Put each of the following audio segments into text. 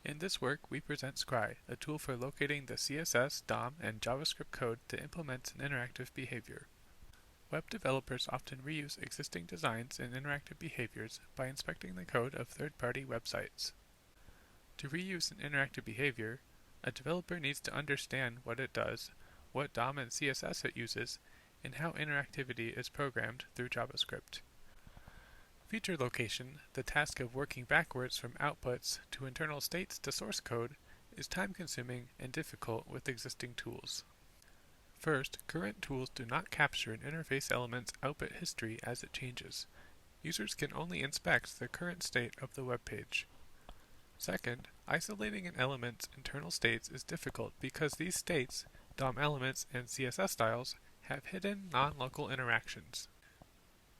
In this work, we present Scry, a tool for locating the CSS, DOM, and JavaScript code to implement an interactive behavior. Web developers often reuse existing designs and interactive behaviors by inspecting the code of third-party websites. To reuse an interactive behavior, a developer needs to understand what it does, what DOM and CSS it uses, and how interactivity is programmed through JavaScript. Feature location, the task of working backwards from outputs to internal states to source code, is time-consuming and difficult with existing tools. First, current tools do not capture an interface element's output history as it changes. Users can only inspect the current state of the web page. Second, isolating an element's internal states is difficult because these states, DOM elements and CSS styles, have hidden non-local interactions.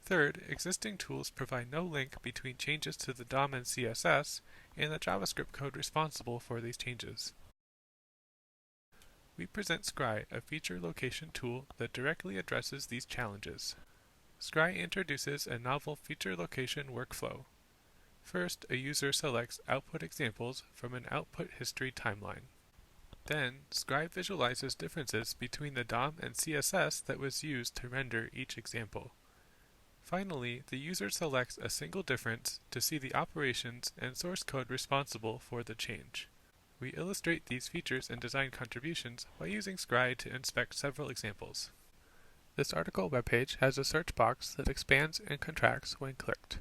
Third, existing tools provide no link between changes to the DOM and CSS and the JavaScript code responsible for these changes. We present Scry, a feature location tool that directly addresses these challenges. Scry introduces a novel feature location workflow. First, a user selects output examples from an output history timeline. Then, Scry visualizes differences between the DOM and CSS that was used to render each example. Finally, the user selects a single difference to see the operations and source code responsible for the change. We illustrate these features and design contributions by using Scry to inspect several examples. This article webpage has a search box that expands and contracts when clicked.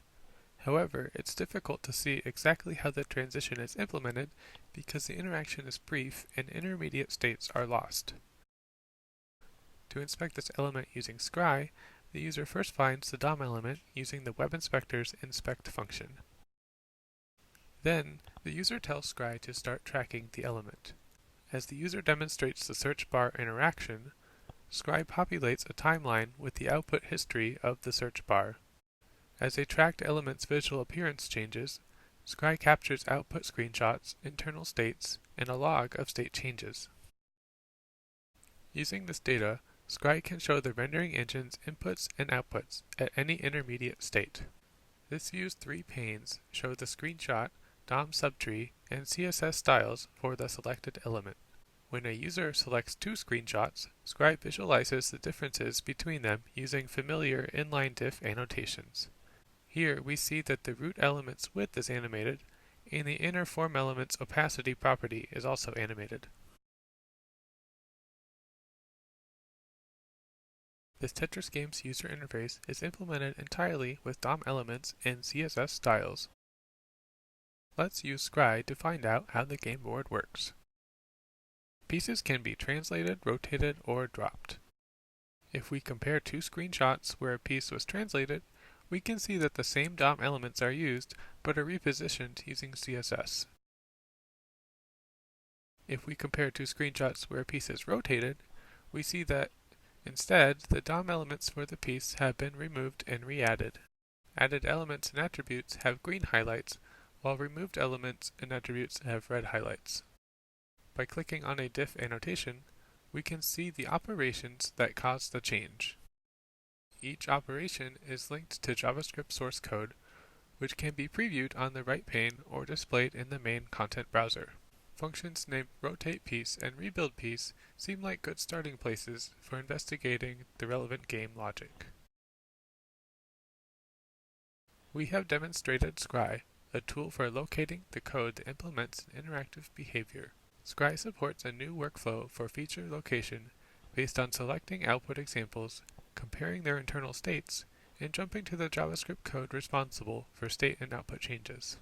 However, it's difficult to see exactly how the transition is implemented because the interaction is brief and intermediate states are lost. To inspect this element using Scry, the user first finds the DOM element using the Web Inspector's inspect function. Then, the user tells Scry to start tracking the element. As the user demonstrates the search bar interaction, Scry populates a timeline with the output history of the search bar. As a tracked element's visual appearance changes, Scry captures output screenshots, internal states, and a log of state changes. Using this data, Scry can show the rendering engine's inputs and outputs at any intermediate state. This views three panes show the screenshot, DOM subtree, and CSS styles for the selected element. When a user selects two screenshots, Scry visualizes the differences between them using familiar inline diff annotations. Here we see that the root element's width is animated, and the inner form element's opacity property is also animated. This Tetris game's user interface is implemented entirely with DOM elements and CSS styles. Let's use Scry to find out how the game board works. Pieces can be translated, rotated, or dropped. If we compare two screenshots where a piece was translated, we can see that the same DOM elements are used, but are repositioned using CSS. If we compare two screenshots where a piece is rotated, we see that instead, the DOM elements for the piece have been removed and re-added. Added elements and attributes have green highlights, while removed elements and attributes have red highlights. By clicking on a diff annotation, we can see the operations that cause the change. Each operation is linked to JavaScript source code, which can be previewed on the right pane or displayed in the main content browser. Functions named rotate piece and rebuild piece seem like good starting places for investigating the relevant game logic. We have demonstrated Scry, a tool for locating the code that implements an interactive behavior. Scry supports a new workflow for feature location based on selecting output examples, comparing their internal states, and jumping to the JavaScript code responsible for state and output changes.